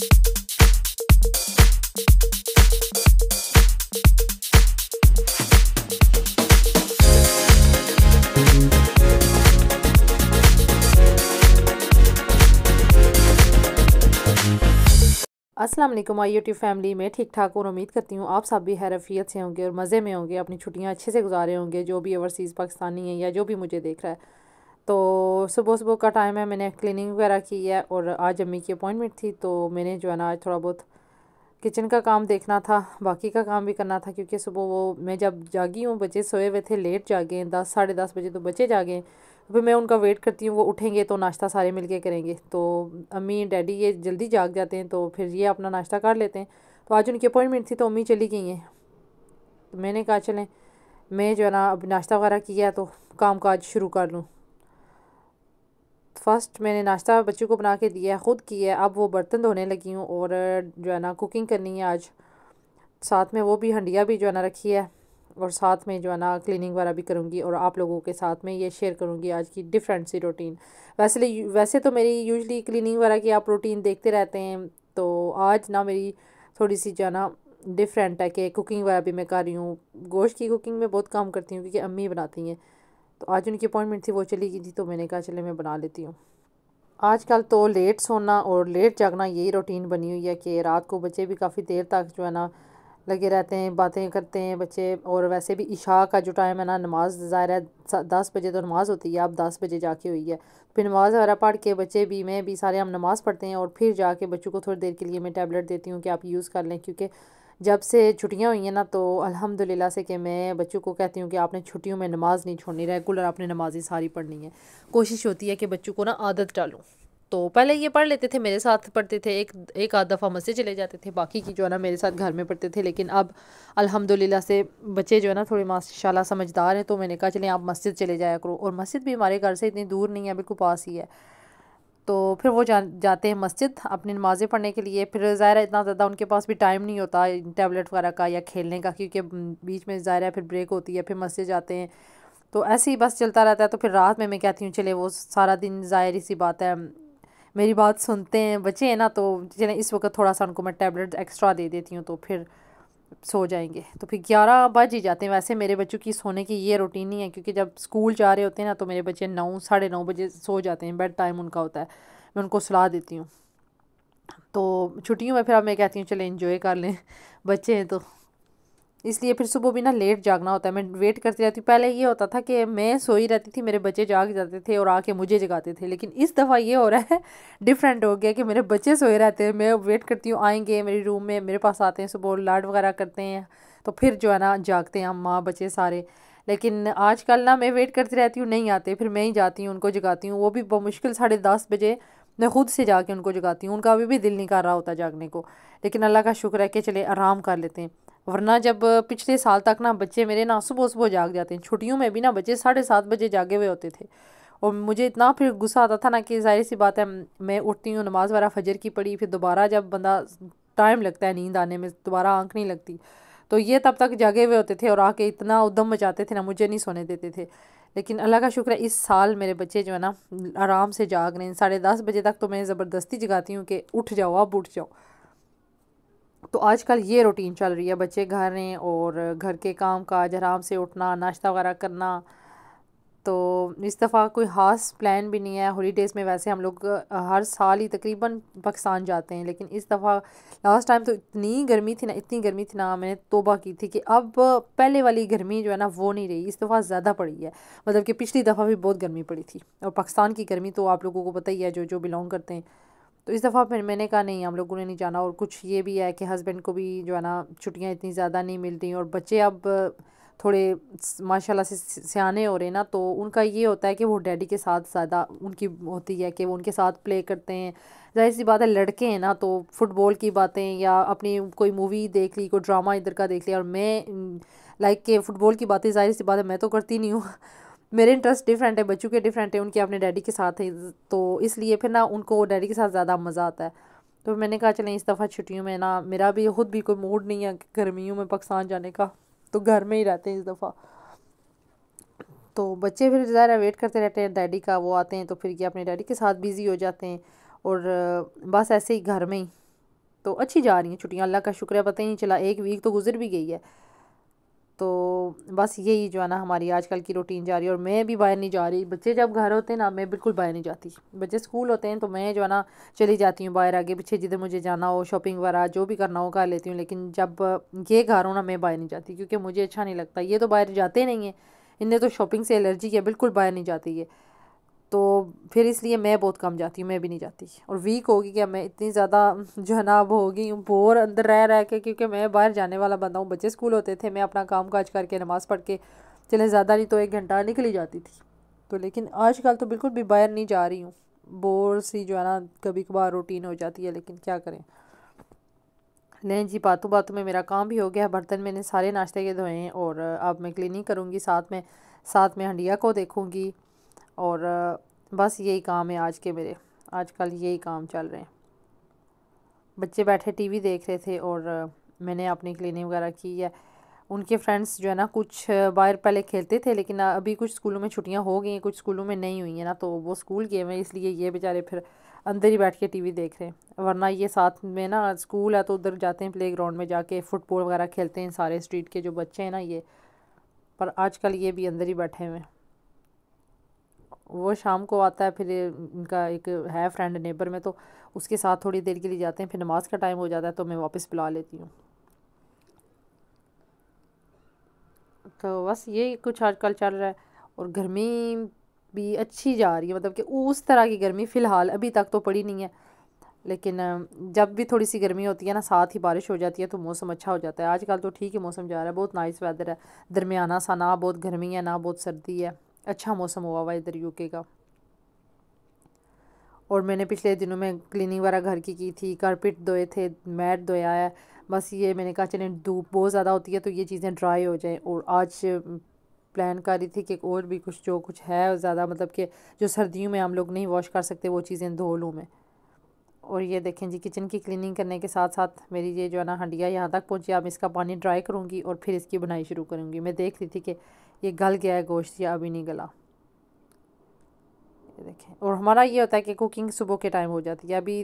अस्सलाम वालेकुम my YouTube family में ठीक ठाक और उम्मीद करती हूँ आप सब भी हैरफियत से होंगे और मज़े में होंगे, अपनी छुट्टियाँ अच्छे से गुजारे होंगे, जो भी ओवरसीज़ पाकिस्तानी हैं या जो भी मुझे देख रहा है। तो सुबह सुबह का टाइम है, मैंने क्लीनिंग वगैरह की है और आज अम्मी की अपॉइंटमेंट थी, तो मैंने जो है ना आज थोड़ा बहुत किचन का काम देखना था, बाकी का काम भी करना था, क्योंकि सुबह वो मैं जब जागी हूँ बच्चे सोए हुए थे, लेट जागे 10 साढ़े 10 बजे तो बच्चे जागे। फिर मैं उनका वेट करती हूँ, वो उठेंगे तो नाश्ता सारे मिलके करेंगे। तो अम्मी डैडी ये जल्दी जाग जाते हैं, तो फिर ये अपना नाश्ता कर लेते हैं। तो आज उनकी अपॉइंटमेंट थी तो अम्मी चली गई हैं, तो मैंने कहा चलें मैं जो है ना अब नाश्ता वगैरह किया तो काम काज शुरू कर लूँ। फ़र्स्ट मैंने नाश्ता बच्चों को बना के दिया है, ख़ुद किया है। अब वो बर्तन धोने लगी हूँ और जो है ना कुकिंग करनी है आज, साथ में वो भी हंडिया भी जो है ना रखी है, और साथ में जो है ना क्लीनिंग वगैरह भी करूँगी और आप लोगों के साथ में ये शेयर करूँगी आज की डिफरेंट सी रूटीन। वैसे तो मेरी यूजुअली क्लीनिंग वगैरह की आप रूटीन देखते रहते हैं, तो आज ना मेरी थोड़ी सी जो है ना डिफरेंट है कि कुकिंग वगैरह भी मैं कर रही हूँ। गोश्त की कुकिंग में बहुत कम करती हूँ क्योंकि अम्मी बनाती हैं, तो आज उनकी अपॉइंटमेंट थी, वो चली गई थी, तो मैंने कहा चले मैं बना लेती हूँ। आजकल तो लेट सोना और लेट जागना यही रूटीन बनी हुई है कि रात को बच्चे भी काफ़ी देर तक जो है ना लगे रहते हैं, बातें करते हैं बच्चे। और वैसे भी इशा का जो टाइम है ना, नमाज ज़ाहिर है 10 बजे तो नमाज़ होती है, अब 10 बजे जाके हुई है। फिर नमाज़ वगैरह पढ़ के बच्चे भी मैं भी सारे हम नमाज़ पढ़ते हैं और फिर जाके बच्चों को थोड़ी देर के लिए मैं टैबलेट देती हूँ कि आप यूज़ कर लें, क्योंकि जब से छुट्टियाँ हुई हैं ना तो अल्हम्दुलिल्लाह से कि मैं बच्चों को कहती हूँ कि आपने छुट्टियों में नमाज़ नहीं छोड़नी, रेगुलर आपने नमाज़ें सारी पढ़नी है। कोशिश होती है कि बच्चों को ना आदत डालूँ। तो पहले ये पढ़ लेते थे, मेरे साथ पढ़ते थे, एक आध दफ़ा मस्जिद चले जाते थे, बाकी की जो है ना मेरे साथ घर में पढ़ते थे। लेकिन अब अल्हम्दुलिल्लाह से बच्चे जो है ना थोड़े माशाल्लाह समझदार हैं, तो मैंने कहा चलें आप मस्जिद चले जाया करो। और मस्जिद भी हमारे घर से इतनी दूर नहीं है, बिल्कुल पास ही है। तो फिर वो जाते हैं मस्जिद अपनी नमाज़ें पढ़ने के लिए। फिर ज़ाहिर है इतना ज़्यादा उनके पास भी टाइम नहीं होता टैबलेट वगैरह का या खेलने का, क्योंकि बीच में ज़ाहिर है फिर ब्रेक होती है, फिर मस्जिद जाते हैं, तो ऐसे ही बस चलता रहता है। तो फिर रात में मैं कहती हूँ चले वो सारा दिन ज़ाहिर सी बात है मेरी बात सुनते हैं बच्चे हैं ना, तो चलें इस वक्त थोड़ा सा उनको मैं टैबलेट एक्स्ट्रा दे देती हूँ, तो फिर सो जाएंगे। तो फिर 11 बज ही जाते हैं। वैसे मेरे बच्चों की सोने की ये रूटीन नहीं है, क्योंकि जब स्कूल जा रहे होते हैं ना तो मेरे बच्चे 9 साढ़े 9 बजे सो जाते हैं, बेड टाइम उनका होता है, मैं उनको सुला देती हूँ। तो छुट्टियों में फिर अब मैं कहती हूँ चले इंजॉय कर लें, बच्चे हैं तो इसलिए फिर सुबह भी ना लेट जागना होता है। मैं वेट करती रहती हूँ। पहले ये होता था कि मैं सोई रहती थी, मेरे बच्चे जाग जाते थे और आके मुझे जगाते थे, लेकिन इस दफ़ा ये हो रहा है डिफरेंट हो गया कि मेरे बच्चे सोए रहते हैं, मैं वेट करती हूँ आएंगे मेरे रूम में, मेरे पास आते हैं, सुबह लाड वगैरह करते हैं, तो फिर जो है ना जागते हैं हम माँ बच्चे सारे। लेकिन आजकल ना मैं वेट करती रहती हूँ, नहीं आते, फिर मैं ही जाती हूँ उनको जगाती हूँ, वो भी मुश्किल 10:30 बजे मैं खुद से जाके उनको जगाती हूँ। उनका अभी भी दिल नहीं कर रहा होता जागने को, लेकिन अल्लाह का शुक्र है कि चले आराम कर लेते हैं। वरना जब पिछले साल तक ना बच्चे मेरे ना सुबह सुबह जाग जाते हैं, छुट्टियों में भी ना बच्चे 7:30 बजे जागे हुए होते थे, और मुझे इतना फिर गुस्सा आता था ना कि जाहिर सी बात है मैं उठती हूँ, नमाज़ वगैरह फजर की पढ़ी, फिर दोबारा जब बंदा टाइम लगता है नींद आने में, दोबारा आंख नहीं लगती, तो ये तब तक जागे हुए होते थे और आके इतना उद्दम मचाते थे ना, मुझे नहीं सोने देते थे। लेकिन अल्लाह का शुक्र है इस साल मेरे बच्चे जो है ना आराम से जाग रहे हैं। 10:30 बजे तक तो मैं ज़बरदस्ती जगाती हूँ कि उठ जाओ, अब उठ जाओ। तो आजकल ये रूटीन चल रही है, बच्चे घर हैं और घर के काम काज, आराम से उठना, नाश्ता वगैरह करना। तो इस दफ़ा कोई ख़ास प्लान भी नहीं है हॉलीडेज़ में। वैसे हम लोग हर साल ही तकरीबन पाकिस्तान जाते हैं, लेकिन इस दफ़ा लास्ट टाइम तो इतनी गर्मी थी ना, इतनी गर्मी थी ना, मैंने तौबा की थी कि अब पहले वाली गर्मी जो है ना वो नहीं रही, इस दफ़ा ज़्यादा पड़ी है। मतलब कि पिछली दफ़ा भी बहुत गर्मी पड़ी थी, और पाकिस्तान की गर्मी तो आप लोगों को पता ही है जो जो बिलोंग करते हैं। तो इस दफ़ा फिर मैंने कहा नहीं हम लोगों ने नहीं जाना। और कुछ ये भी है कि हस्बैंड को भी जो है ना छुट्टियाँ इतनी ज़्यादा नहीं मिल रही, और बच्चे अब थोड़े माशाल्लाह से सियाने हो रहे हैं ना, तो उनका ये होता है कि वो डैडी के साथ ज़्यादा उनकी होती है कि वो उनके साथ प्ले करते हैं। जाहिर सी बात है लड़के हैं ना, तो फुटबॉल की बातें या अपनी कोई मूवी देख ली, कोई ड्रामा इधर का देख लिया, और मैं लाइक के फ़ुटबॉल की बातें जाहिर सी बात है मैं तो करती नहीं हूँ। मेरे इंटरेस्ट डिफरेंट है, बच्चों के डिफरेंट है, उनके अपने डैडी के साथ है, तो इसलिए फिर ना उनको डैडी के साथ ज़्यादा मज़ा आता है। तो मैंने कहा चलें इस दफ़ा छुट्टियों में ना मेरा भी खुद भी कोई मूड नहीं है गर्मियों में पाकिस्तान जाने का, तो घर में ही रहते हैं इस दफ़ा। तो बच्चे फिर ज़रा वेट करते रहते हैं डैडी का, वो आते हैं तो फिर ये अपने डैडी के साथ बिज़ी हो जाते हैं, और बस ऐसे ही घर में ही तो अच्छी जा रही हैं छुट्टियाँ, अल्लाह का शुक्र है, पता ही नहीं चला, एक वीक तो गुजर भी गई है। तो बस यही जो है ना हमारी आजकल की रूटीन जा रही है। और मैं भी बाहर नहीं जा रही, बच्चे जब घर होते हैं ना मैं बिल्कुल बाहर नहीं जाती। बच्चे स्कूल होते हैं तो मैं जो है ना चली जाती हूँ बाहर, आगे पीछे जिधर मुझे जाना हो, शॉपिंग वगैरह जो भी करना हो कर लेती हूँ। लेकिन जब ये घर हो ना मैं बाहर नहीं जाती, क्योंकि मुझे अच्छा नहीं लगता। ये तो बाहर जाते नहीं हैं, इन्हें तो शॉपिंग से एलर्जी है, बिल्कुल बाहर नहीं जाती है। तो फिर इसलिए मैं बहुत कम जाती हूँ, मैं भी नहीं जाती। और वीक होगी क्या, मैं इतनी ज़्यादा जो है ना अब हो गई हूँ बोर अंदर रह रह के, क्योंकि मैं बाहर जाने वाला बंदा हूँ। बच्चे स्कूल होते थे, मैं अपना काम काज करके नमाज़ पढ़ के चले, ज़्यादा नहीं तो 1 घंटा निकली जाती थी। तो लेकिन आजकल तो बिल्कुल भी बाहर नहीं जा रही हूँ, बोर सी जो है ना कभी कभार रूटीन हो जाती है, लेकिन क्या करें। लें जी, बातों बातों में मेरा काम भी हो गया। बर्तन मैंने सारे नाश्ते के धोए हैं और अब मैं क्लीनिंग करूँगी, साथ में हंडिया को देखूँगी। और बस यही काम है आज के मेरे, आजकल यही काम चल रहे हैं। बच्चे बैठे टीवी देख रहे थे और मैंने अपनी क्लीनिंग वगैरह की है। उनके फ्रेंड्स जो है ना कुछ बाहर पहले खेलते थे, लेकिन अभी कुछ स्कूलों में छुट्टियां हो गई हैं, कुछ स्कूलों में नहीं हुई हैं ना, तो वो स्कूल गए हैं, इसलिए ये बेचारे फिर अंदर ही बैठ के टीवी देख रहे हैं। वरना ये साथ में ना स्कूल है तो उधर जाते हैं, प्ले ग्राउंड में जाके फुटबॉल वगैरह खेलते हैं सारे स्ट्रीट के जो बच्चे हैं ना ये। पर आजकल ये भी अंदर ही बैठे हुए हैं। वो शाम को आता है, फिर इनका एक है फ्रेंड नेबर में, तो उसके साथ थोड़ी देर के लिए जाते हैं, फिर नमाज का टाइम हो जाता है तो मैं वापस बुला लेती हूँ। तो बस ये कुछ आजकल चल रहा है। और गर्मी भी अच्छी जा रही है, मतलब कि उस तरह की गर्मी फ़िलहाल अभी तक तो पड़ी नहीं है। लेकिन जब भी थोड़ी सी गर्मी होती है ना साथ ही बारिश हो जाती है तो मौसम अच्छा हो जाता है। आजकल तो ठीक है, मौसम जा रहा है, बहुत नाइस वेदर है, दरमियाना सा, ना बहुत गर्मी है ना बहुत सर्दी है, अच्छा मौसम हुआ हुआ है इधर यूके का। और मैंने पिछले दिनों में क्लीनिंग वगैरह घर की थी, कारपेट धोए थे, मैट धोया है। बस ये मैंने कहा चलें, धूप बहुत ज़्यादा होती है तो ये चीज़ें ड्राई हो जाएं। और आज प्लान कर रही थी कि और भी कुछ जो कुछ है ज़्यादा, मतलब कि जो सर्दियों में हम लोग नहीं वॉश कर सकते वो चीज़ें धो लूँ मैं। और ये देखें जी, किचन की क्लीनिंग करने के साथ साथ मेरी ये जो है ना हंडिया यहाँ तक पहुँची। अब इसका पानी ड्राई करूँगी और फिर इसकी बनाई शुरू करूँगी। मैं देख रही थी कि ये गल गया है गोश्त या अभी नहीं गला, ये देखें। और हमारा ये होता है कि कुकिंग सुबह के टाइम हो जाती है। अभी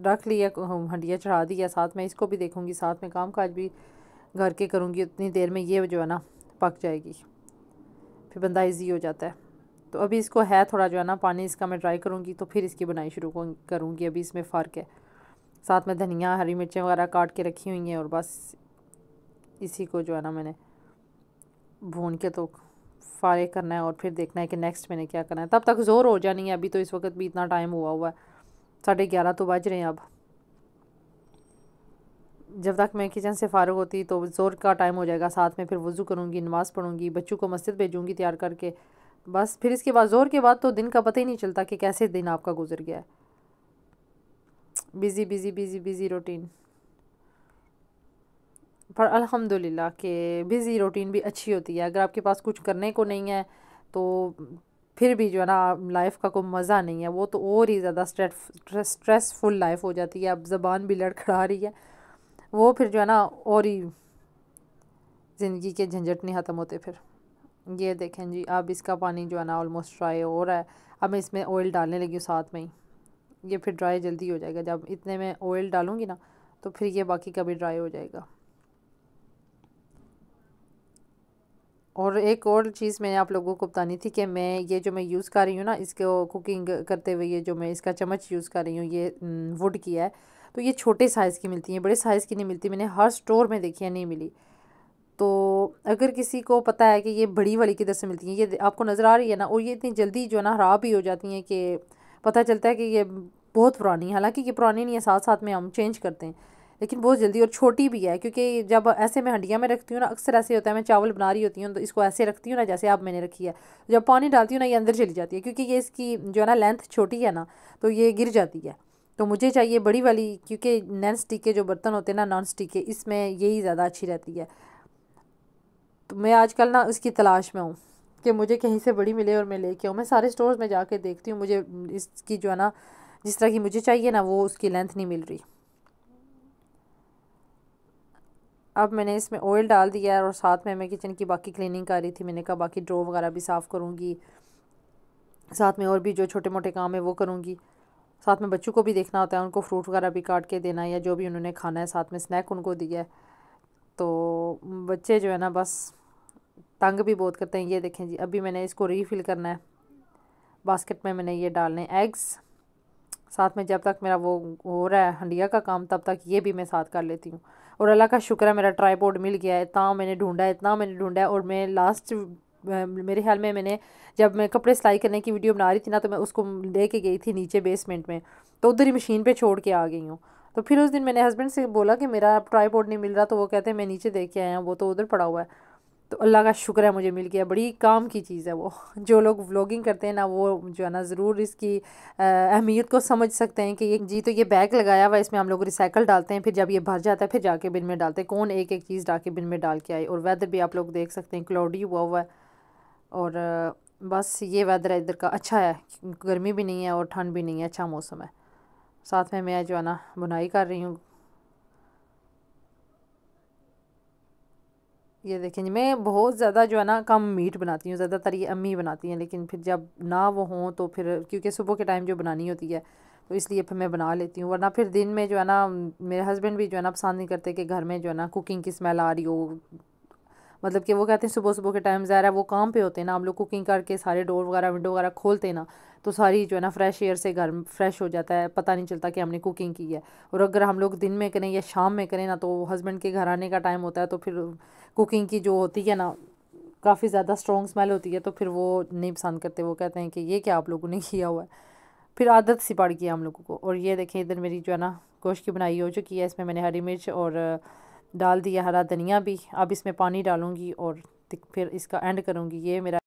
रख लिया, हंडिया चढ़ा दिया, साथ में इसको भी देखूँगी, साथ में काम काज भी घर के करूँगी। उतनी देर में ये जो है ना पक जाएगी, फिर बंदा ईजी हो जाता है। तो अभी इसको है थोड़ा जो है ना पानी इसका मैं ड्राई करूँगी तो फिर इसकी बनाई शुरू करूँगी। अभी इसमें फ़र्क है, साथ में धनिया हरी मिर्चें वगैरह काट के रखी हुई हैं और बस इसी को जो है ना मैंने भून के तो फारे करना है और फिर देखना है कि नेक्स्ट मैंने क्या करना है। तब तक ज़ोर हो जानी है, अभी तो इस वक्त भी इतना टाइम हुआ है, 11:30 तो बज रहे हैं अब। जब तक मैं किचन से फ़ारिग होती तो ज़ोर का टाइम हो जाएगा, साथ में फिर वज़ू करूँगी, नमाज़ पढ़ूँगी, बच्चों को मस्जिद भेजूँगी तैयार करके। बस फिर इसके बाद ज़ोर के बाद तो दिन का पता ही नहीं चलता कि कैसे दिन आपका गुजर गया है। Busy busy busy busy routine. पर अल्हम्दुलिल्लाह कि बिज़ी रूटीन भी अच्छी होती है। अगर आपके पास कुछ करने को नहीं है तो फिर भी जो है ना लाइफ का कोई मज़ा नहीं है, वो तो और ही ज़्यादा स्ट्रेसफुल लाइफ हो जाती है। अब ज़बान भी लड़खड़ा रही है, वो फिर जो है ना और ही ज़िंदगी के झंझट नहीं ख़त्म होते फिर। ये देखें जी, अब इसका पानी जो है ना ऑलमोस्ट ड्राई हो रहा है। अब मैं इसमें ऑयल डालने लगी हूँ साथ में ही, ये फिर ड्राई जल्दी हो जाएगा। जब इतने में ऑयल डालूँगी ना तो फिर ये बाकी का भी ड्राई हो जाएगा। और एक और चीज़ मैंने आप लोगों को बतानी थी कि मैं ये जो मैं यूज़ कर रही हूँ ना इसको कुकिंग करते हुए, ये जो मैं इसका चम्मच यूज़ कर रही हूँ ये वुड की है। तो ये छोटे साइज़ की मिलती हैं, बड़े साइज़ की नहीं मिलती, मैंने हर स्टोर में देखी है, नहीं मिली। तो अगर किसी को पता है कि ये बड़ी वाली किधर से मिलती हैं, ये आपको नज़र आ रही है ना, और ये इतनी जल्दी जो है ना ख़राब भी हो जाती हैं कि पता चलता है कि ये बहुत पुरानी है। हालांकि ये पुरानी नहीं है, साथ साथ में हम चेंज करते हैं, लेकिन बहुत जल्दी। और छोटी भी है, क्योंकि जब ऐसे मैं हंडिया में रखती हूँ ना, अक्सर ऐसे होता है, मैं चावल बना रही होती हूँ तो इसको ऐसे रखती हूँ ना जैसे अब मैंने रखी है, जब पानी डालती हूँ ना ये अंदर चली जाती है, क्योंकि ये इसकी जो है ना लेंथ छोटी है ना, तो ये गिर जाती है। तो मुझे चाहिए बड़ी वाली, क्योंकि नॉन स्टिक के जो बर्तन होते हैं ना, नॉन स्टिक के, इसमें यही ज़्यादा अच्छी रहती है। तो मैं आजकल ना उसकी तलाश में हूँ कि मुझे कहीं से बड़ी मिले और मैं लेके आऊँ। मैं सारे स्टोर्स में जाके देखती हूँ, मुझे इसकी जो है ना जिस तरह की मुझे चाहिए ना वो उसकी लेंथ नहीं मिल रही। अब मैंने इसमें ऑयल डाल दिया है और साथ में मैं किचन की बाकी क्लीनिंग कर रही थी। मैंने कहा बाकी ड्रो वगैरह भी साफ़ करूँगी, साथ में और भी जो छोटे मोटे काम है वो करूँगी। साथ में बच्चों को भी देखना होता है, उनको फ्रूट वगैरह भी काट के देना या जो भी उन्होंने खाना है, साथ में स्नैक उनको दिया है। तो बच्चे जो है ना बस तंग भी बहुत करते हैं। ये देखें जी, अभी मैंने इसको रीफ़िल करना है, बास्केट में मैंने ये डालने एग्स। साथ में जब तक मेरा वो हो रहा है हंडिया का काम, तब तक ये भी मैं साथ कर लेती हूँ। और अल्लाह का शुक्र है मेरा ट्राइपॉड मिल गया है। इतना मैंने ढूंढा है और मैं लास्ट मेरे ख्याल में मैंने जब मैं कपड़े सिलाई करने की वीडियो बना रही थी ना, तो मैं उसको लेके गई थी नीचे बेसमेंट में, तो उधर ही मशीन पे छोड़ के आ गई हूँ। तो फिर उस दिन मैंने हस्बैंड से बोला कि मेरा ट्राइपॉड नहीं मिल रहा, तो वो कहते हैं मैं नीचे देख के आया हूँ, वो तो उधर पड़ा हुआ है। तो अल्लाह का शुक्र है मुझे मिल गया, बड़ी काम की चीज़ है वो। जो लोग व्लॉगिंग करते हैं ना, वो जो है ना ज़रूर इसकी अहमियत को समझ सकते हैं कि ये जी, तो ये बैग लगाया हुआ है, इसमें हम लोग रिसाइकल डालते हैं, फिर जब ये भर जाता है फिर जाके बिन में डालते हैं। कौन एक एक चीज़ जाके बिन में डाल के आए। और वेदर भी आप लोग देख सकते हैं, क्लाउडी हुआ हुआ है। और बस ये वेदर है इधर का, अच्छा है, गर्मी भी नहीं है और ठंड भी नहीं है, अच्छा मौसम है। साथ में मैं जो है ना बुनाई कर रही हूँ। ये देखें जी, मैं बहुत ज़्यादा जो है ना कम मीट बनाती हूँ, ज़्यादातर ये अम्मी बनाती हैं, लेकिन फिर जब ना वो हों तो फिर क्योंकि सुबह के टाइम जो बनानी होती है तो इसलिए फिर मैं बना लेती हूँ। वरना फिर दिन में जो है ना मेरे हस्बैंड भी जो है ना पसंद नहीं करते कि घर में जो है ना कुकिंग की स्मेल आ रही हो। मतलब कि वो कहते हैं सुबह सुबह के टाइम ज़ाहिर है वो काम पे होते हैं ना, हम लोग कुकिंग करके सारे डोर वगैरह विंडो वगैरह खोलते हैं ना, तो सारी जो है ना फ्रेश एयर से घर फ्रेश हो जाता है, पता नहीं चलता कि हमने कुकिंग की है। और अगर हम लोग दिन में करें या शाम में करें ना, तो हस्बैंड के घर आने का टाइम होता है, तो फिर कुकिंग की जो होती है ना काफ़ी ज़्यादा स्ट्रॉन्ग स्मेल होती है, तो फिर वो नहीं पसंद करते। वो कहते हैं कि ये क्या आप लोगों ने किया हुआ है। फिर आदत सी पड़ गई हम लोगों को। और ये देखें इधर मेरी जो है ना गोश्त की बनाई हो चुकी है, इसमें मैंने हरी मिर्च और डाल दिया हरा धनिया भी। अब इसमें पानी डालूंगी और फिर इसका एंड करूँगी। ये मेरा